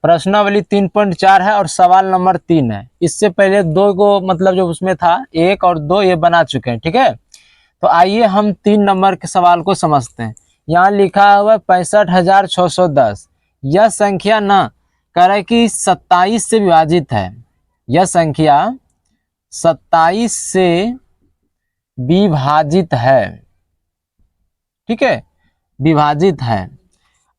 प्रश्नावली 3.4 है और सवाल नंबर 3 है। इससे पहले दो को मतलब जो उसमें था 1 और 2 ये बना चुके हैं। ठीक है, तो आइए हम 3 नंबर के सवाल को समझते हैं। यहाँ लिखा हुआ है 65,610। यह संख्या ना कह रहा है कि 27 से विभाजित है। यह संख्या 27 से विभाजित है। ठीक है, विभाजित है।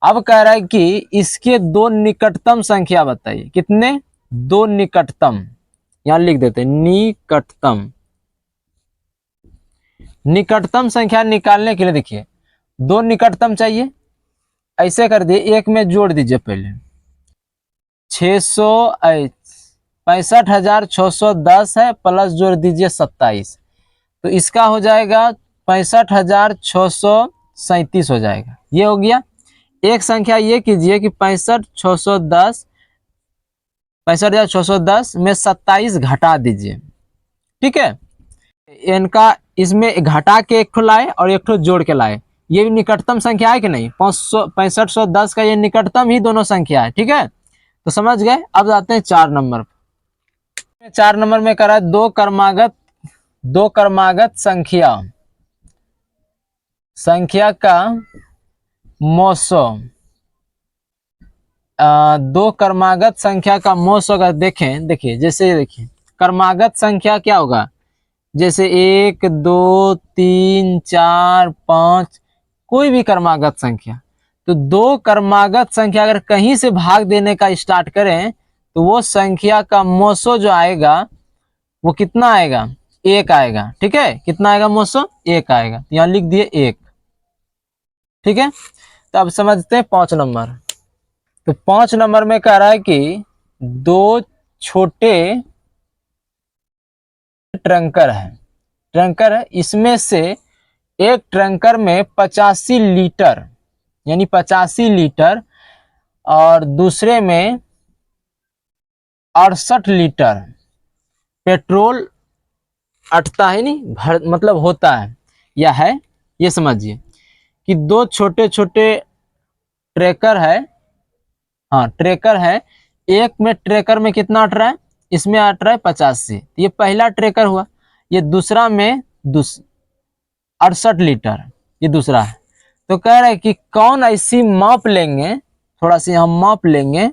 अब कह रहा है कि इसके दो निकटतम संख्या बताइए। कितने? दो निकटतम। यहां लिख देते हैं निकटतम। निकटतम संख्या निकालने के लिए देखिए दो निकटतम चाहिए। ऐसे कर दिए, एक में जोड़ दीजिए पहले 65,610 है प्लस जोड़ दीजिए 27, तो इसका हो जाएगा 65,637 हो जाएगा। ये हो गया। एक संख्या ये कीजिए कि 65,610 में 27 घटा दीजिए। ठीक है, इनका इसमें घटा के एक ठो लाए और एक ठो जोड़ के लाए। ये भी निकटतम संख्या है कि नहीं? 6510 का ये निकटतम ही दोनों संख्या है। ठीक है, तो समझ गए। अब जाते हैं 4 नंबर। 4 नंबर में करा दो क्रमागत संख्या का मौसो। दो क्रमागत संख्या का मौसो अगर देखें, देखिए जैसे देखिए क्रमागत संख्या क्या होगा, जैसे 1 2 3 4 5, कोई भी क्रमागत संख्या। तो दो क्रमागत संख्या अगर कहीं से भाग देने का स्टार्ट करें तो वो संख्या का मौसो जो आएगा वो कितना आएगा? 1 आएगा। ठीक है, कितना आएगा मौसो? 1 आएगा। यहाँ लिख दिए 1। ठीक है, तो अब समझते हैं 5 नंबर। तो 5 नंबर में कह रहा है कि दो छोटे ट्रंकर है। इसमें से एक ट्रंकर में 85 लीटर यानी 85 लीटर और दूसरे में 68 लीटर पेट्रोल अटता है, नहीं मतलब होता है या है। ये समझिए कि दो छोटे छोटे ट्रैकर है। हाँ, ट्रैकर है। एक में ट्रैकर में कितना अट रहा है? इसमें अट रहा है 85। ये पहला ट्रैकर हुआ। ये दूसरा में 68 लीटर, ये दूसरा है। तो कह रहा है कि कौन ऐसी माप लेंगे, थोड़ा सा हम माप लेंगे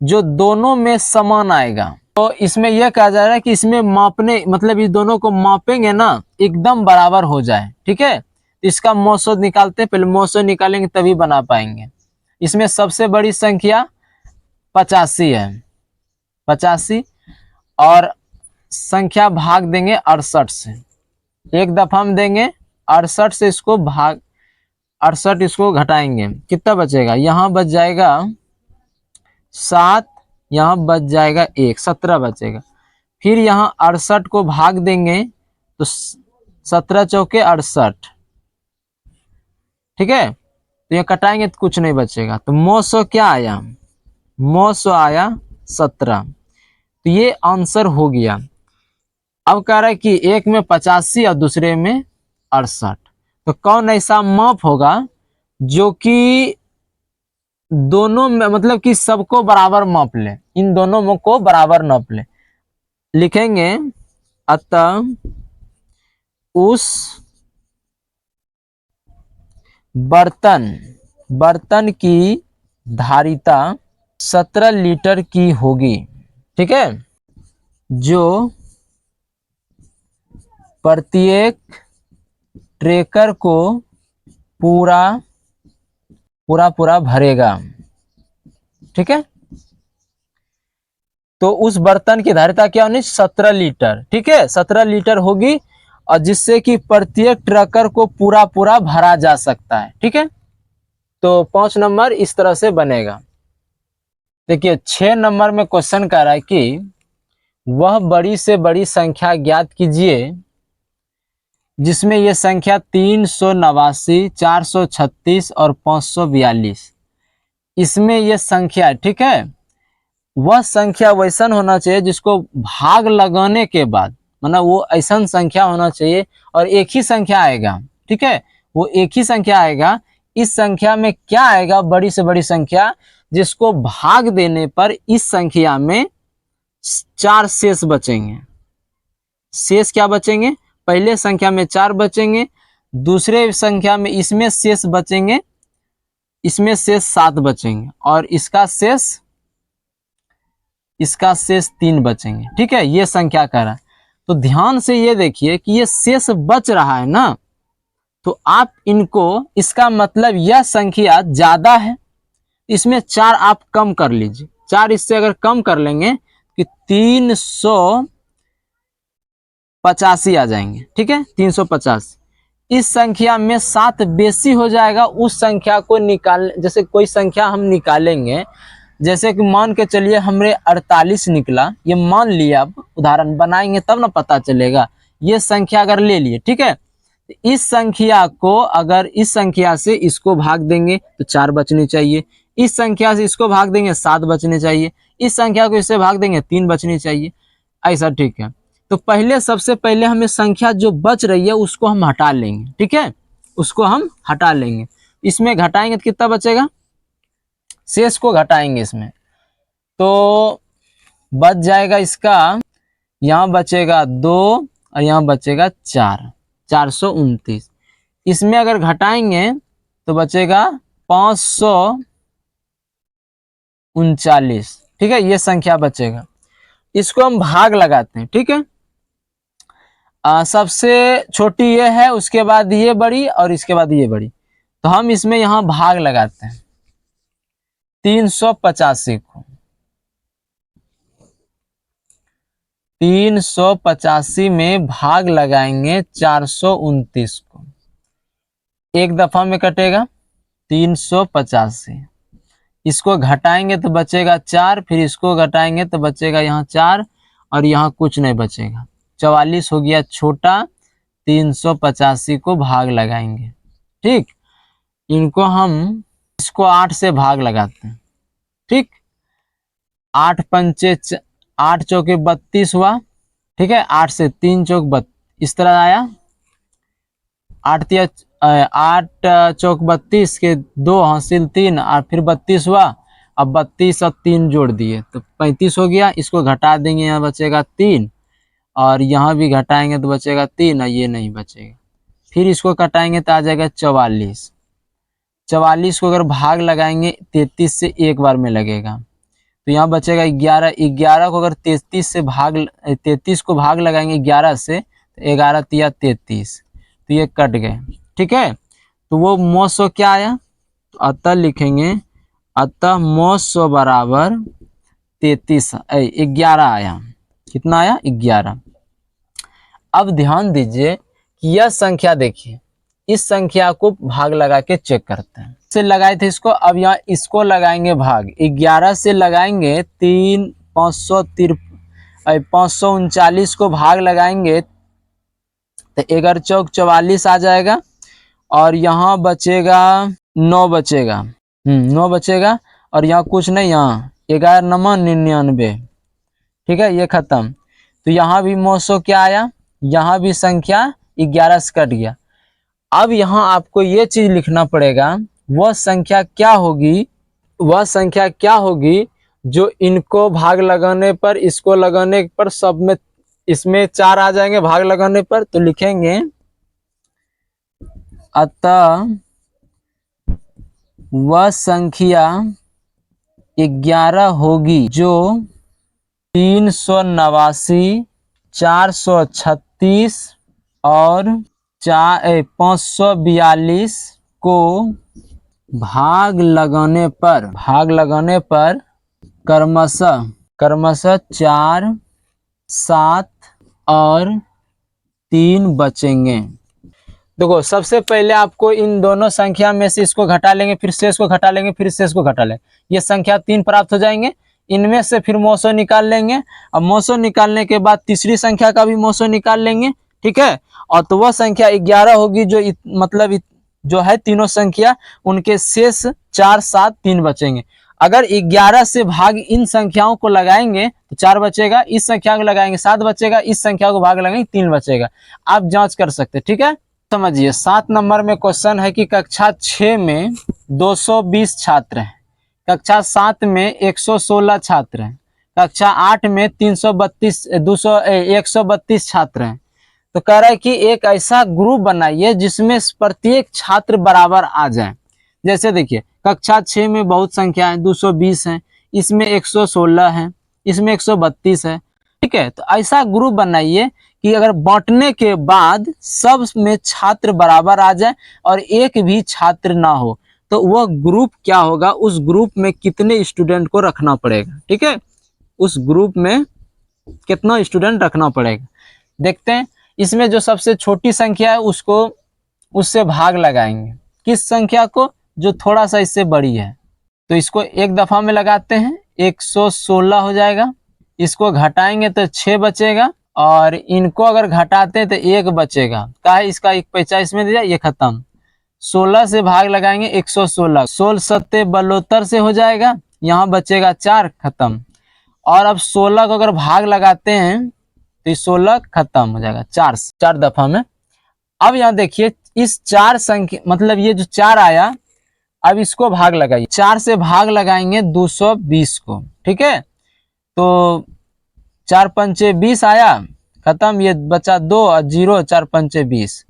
जो दोनों में समान आएगा। तो इसमें यह कहा जा रहा है कि इसमें मापने मतलब इस दोनों को मापेंगे ना एकदम बराबर हो जाए। ठीक है, इसका मौसो निकालते हैं। पहले मौसो निकालेंगे तभी बना पाएंगे। इसमें सबसे बड़ी संख्या 85 है, 85 और संख्या भाग देंगे 68 से। एक दफा हम देंगे 68 से इसको भाग 68 इसको घटाएंगे, कितना बचेगा? यहाँ बच जाएगा 7, यहाँ बच जाएगा 1, 17 बचेगा। फिर यहाँ 68 को भाग देंगे तो 17 चौके 68। ठीक है, तो ये कटाएंगे तो कुछ नहीं बचेगा। तो मौसो क्या आया? मौसो आया 17। तो ये आंसर हो गया। अब कह रहा है कि एक में 85 और दूसरे में 68। तो कौन ऐसा माप होगा जो कि दोनों में मतलब कि सबको बराबर माप ले, इन दोनों को बराबर नाप ले। लिखेंगे अतः उस बर्तन की धारिता 17 लीटर की होगी। ठीक है, जो प्रत्येक ट्रैकर को पूरा भरेगा। ठीक है, तो उस बर्तन की धारिता क्या होनी? 17 लीटर। ठीक है, 17 लीटर होगी और जिससे कि प्रत्येक ट्रैकर को पूरा भरा जा सकता है। ठीक है, तो 5 नंबर इस तरह से बनेगा। देखिए 6 नंबर में क्वेश्चन कह रहा है कि वह बड़ी से बड़ी संख्या ज्ञात कीजिए जिसमें यह संख्या 389, 436 और 542। इसमें यह संख्या, ठीक है, वह संख्या वैसा होना चाहिए जिसको भाग लगाने के बाद मतलब वो ऐसा संख्या होना चाहिए और एक ही संख्या आएगा। ठीक है, वो एक ही संख्या आएगा। इस संख्या में क्या आएगा? बड़ी से बड़ी संख्या जिसको भाग देने पर इस संख्या में 4 शेष बचेंगे। शेष क्या बचेंगे? पहले संख्या में 4 बचेंगे, दूसरे संख्या में इसमें शेष बचेंगे, इसमें शेष 7 बचेंगे और इसका शेष 3 बचेंगे। ठीक है, ये संख्या कह रहा है। तो ध्यान से ये देखिए कि ये शेष बच रहा है ना, तो आप इनको, इसका मतलब यह संख्या ज्यादा है, इसमें 4 आप कम कर लीजिए। 4 इससे अगर कम कर लेंगे कि 385 आ जाएंगे। ठीक है, 350। इस संख्या में 7 बेसी हो जाएगा उस संख्या को निकाल, जैसे कोई संख्या हम निकालेंगे, जैसे कि मान के चलिए हमरे 48 निकला, ये मान लिया, अब उदाहरण बनाएंगे तब ना पता चलेगा। ये संख्या अगर ले लिए, ठीक है, इस संख्या को अगर इस संख्या से इसको भाग देंगे तो 4 बचनी चाहिए, इस संख्या से इसको भाग देंगे 7 बचने चाहिए, इस संख्या को इससे भाग देंगे 3 बचनी चाहिए, ऐसा। ठीक है, तो पहले सबसे पहले हमें संख्या जो बच रही है उसको हम हटा लेंगे। ठीक है, उसको हम हटा लेंगे। इसमें घटाएंगे तो कितना बचेगा? शेष को घटाएंगे इसमें तो बच जाएगा इसका, यहाँ बचेगा 2 और यहाँ बचेगा 4, 429। इसमें अगर घटाएंगे तो बचेगा 539। ठीक है, ये संख्या बचेगा। इसको हम भाग लगाते हैं। ठीक है, सबसे छोटी ये है, उसके बाद ये बड़ी और इसके बाद ये बड़ी, तो हम इसमें यहाँ भाग लगाते हैं 385 को। 385 में भाग लगाएंगे 429 को, एक दफा में कटेगा 385। इसको घटाएंगे तो बचेगा 4, फिर इसको घटाएंगे तो बचेगा यहाँ 4 और यहाँ कुछ नहीं बचेगा, 44 हो गया छोटा। 385 को भाग लगाएंगे। ठीक, इनको हम, इसको 8 से भाग लगाते हैं। ठीक, 8 पंचे 8 चौके 32 हुआ। ठीक है, 8 से 3 चौक 32, इस तरह आया। 8 चौक 32 के 2 हासिल 3 और फिर 32 हुआ। अब 32 और 3 जोड़ दिए तो 35 हो गया। इसको घटा देंगे, यहाँ बचेगा 3 और यहाँ भी घटाएंगे तो बचेगा 3 और ये नहीं बचेगा। फिर इसको घटाएंगे तो आ जाएगा 44। 44 को अगर भाग लगाएंगे 33 से एक बार में लगेगा तो यहाँ बचेगा 11। 11 को अगर 33 को भाग लगाएंगे 11 से तो 11 तिया 33, तो ये कट गए। ठीक है, तो वो मौसो क्या आया, तो अतः लिखेंगे, अतः मौसो बराबर 33 11 आया। कितना आया? 11। अब ध्यान दीजिए कि यह संख्या देखिए, इस संख्या को भाग लगा के चेक करते हैं। से लगाए थे इसको, अब यहाँ इसको लगाएंगे भाग। 11 से लगाएंगे 539 को भाग लगाएंगे तो 11 चौक 44 आ जाएगा और यहाँ बचेगा 9 बचेगा। 9 बचेगा और यहाँ कुछ नहीं, यहाँ 11 नंबर 99। ठीक है, ये खत्म। तो यहाँ भी मौसो क्या आया, यहाँ भी संख्या 11 से कट गया। अब यहाँ आपको ये चीज लिखना पड़ेगा, वह संख्या क्या होगी, वह संख्या क्या होगी जो इनको भाग लगाने पर, इसको लगाने पर सब में, इसमें 4 आ जाएंगे भाग लगाने पर। तो लिखेंगे अतः वह संख्या 11 होगी जो 389, 436 और 542 को भाग लगाने पर क्रमशः 4, 7 और 3 बचेंगे। देखो, सबसे पहले आपको इन दोनों संख्या में से इसको घटा लेंगे, फिर शेष को घटा लेंगे, फिर शेष को घटा लेंगे, ये संख्या 3 प्राप्त हो जाएंगे। इनमें से फिर मौसो निकाल लेंगे। अब मौसो निकालने के बाद तीसरी संख्या का भी मौसो निकाल लेंगे। ठीक है, और तो वह संख्या 11 होगी जो मतलब जो है तीनों संख्या, उनके शेष 4, 7, 3 बचेंगे। अगर 11 से भाग इन संख्याओं को लगाएंगे तो 4 बचेगा, इस संख्या को लगाएंगे 7 बचेगा, इस संख्या को भाग लगाएंगे 3 बचेगा। आप जांच कर सकते हैं। ठीक है, समझिए 7 नंबर में क्वेश्चन है कि कक्षा 6 में 220 छात्र हैं, कक्षा 7 में 116 छात्र हैं, कक्षा 8 में 132 छात्र हैं। तो कह रहा है कि एक ऐसा ग्रुप बनाइए जिसमें प्रत्येक छात्र बराबर आ जाए। जैसे देखिए कक्षा 6 में बहुत संख्या है, 220 है, इसमें 116 है, इसमें 132 है। ठीक है, तो ऐसा ग्रुप बनाइए कि अगर बांटने के बाद सब में छात्र बराबर आ जाए और एक भी छात्र ना हो, तो वह ग्रुप क्या होगा, उस ग्रुप में कितने स्टूडेंट को रखना पड़ेगा। ठीक है, उस ग्रुप में कितना स्टूडेंट रखना पड़ेगा। देखते हैं, इसमें जो सबसे छोटी संख्या है उसको उससे भाग लगाएंगे। किस संख्या को? जो थोड़ा सा इससे बड़ी है। तो इसको एक दफा में लगाते हैं, 116 हो जाएगा। इसको घटाएंगे तो 6 बचेगा, और इनको अगर घटाते हैं तो 1 बचेगा। क्या है इसका एक पैसा इसमें दिया, ये खत्म। 16 से भाग लगाएंगे 116, 16 सत्ते 72 से हो जाएगा, यहाँ बचेगा 4, खत्म। और अब 16 को अगर भाग लगाते हैं तो ये 16 खत्म हो जाएगा, 4 दफा में। अब यहाँ देखिए इस 4 संख्या मतलब ये जो 4 आया, अब इसको भाग लगाइए, 4 से भाग लगाएंगे 220 को। ठीक है, तो 4 पंचे 20 आया, खत्म। ये बचा 2 और 0, 4 पंचे 20।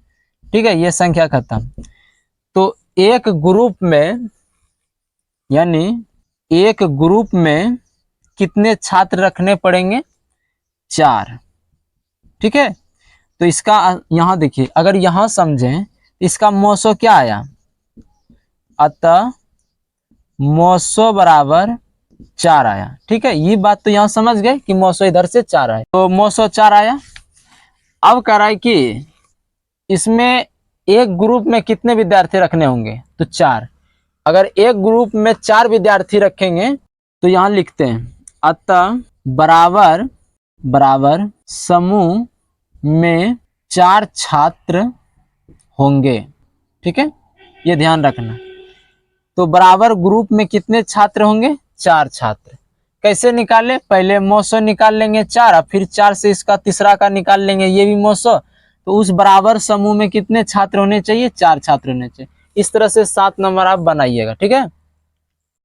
ठीक है, ये संख्या खत्म। तो एक ग्रुप में, यानी एक ग्रुप में कितने छात्र रखने पड़ेंगे? 4। ठीक है, तो इसका यहाँ देखिए, अगर यहाँ समझें इसका मौसो क्या आया, अतः मौसो बराबर 4 आया। ठीक है, ये बात तो यहाँ समझ गए कि मौसो इधर से 4 आया, तो मौसो 4 आया। अब कह रहा है कि इसमें एक ग्रुप में कितने विद्यार्थी रखने होंगे, तो 4। अगर एक ग्रुप में 4 विद्यार्थी रखेंगे तो यहाँ लिखते हैं, अतः बराबर बराबर समूह में 4 छात्र होंगे। ठीक है, ये ध्यान रखना। तो बराबर ग्रुप में कितने छात्र होंगे? 4 छात्र। कैसे निकाले? पहले मौसो निकाल लेंगे 4, और फिर 4 से इसका तीसरा का निकाल लेंगे, ये भी मौसो। तो उस बराबर समूह में कितने छात्र होने चाहिए? 4 छात्र होने चाहिए। इस तरह से 7 नंबर आप बनाइएगा। ठीक है।